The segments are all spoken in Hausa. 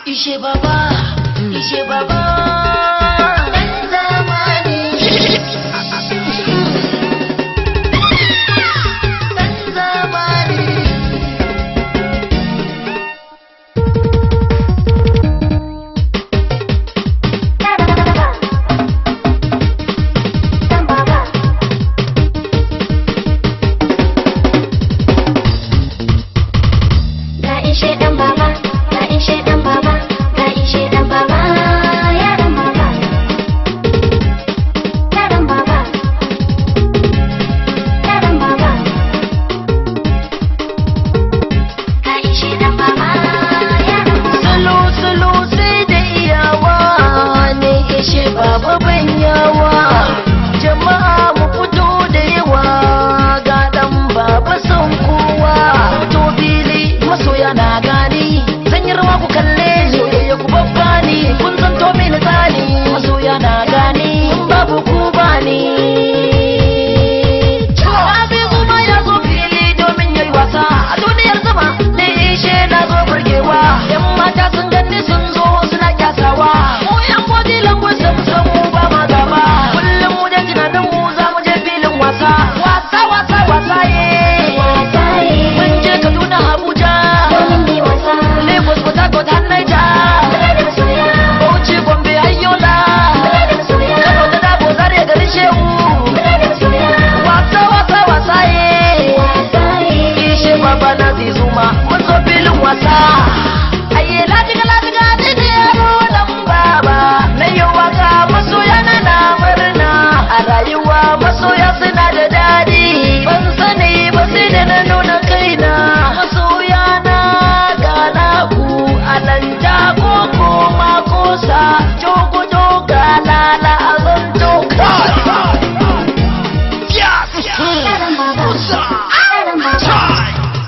Ishe baba, ishe baba.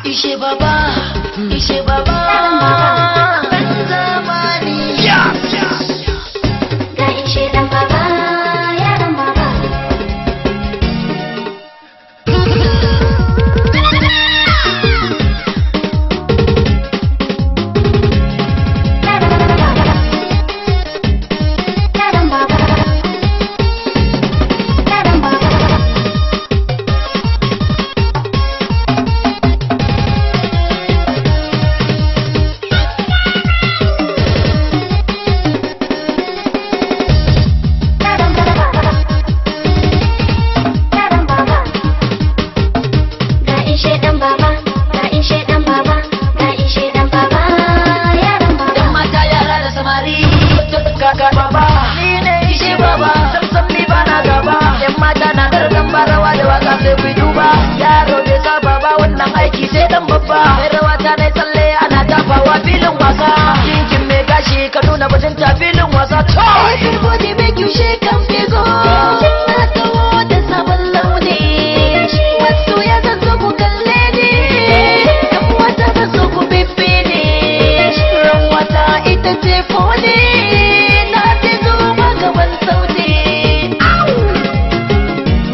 Ishe baba, ishe baba. Everybody make you shake and go. Na tawo da sabon launi. Wasu ya zanzo ku kalle ni. Yan wata zanzo ku bibbi ni. Ran wata ita ce foni. Na fi zo magaban sauti.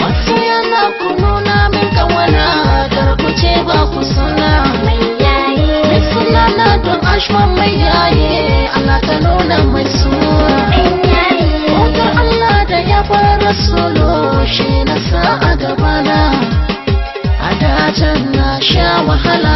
Wasu yana ku nuna min kawana. Karkuce ba ku suna. Mai suna na don ashman mai yaye. Ana ta nuna mai suna. Solo shi na sa a gabana, a dacen na sha wahala.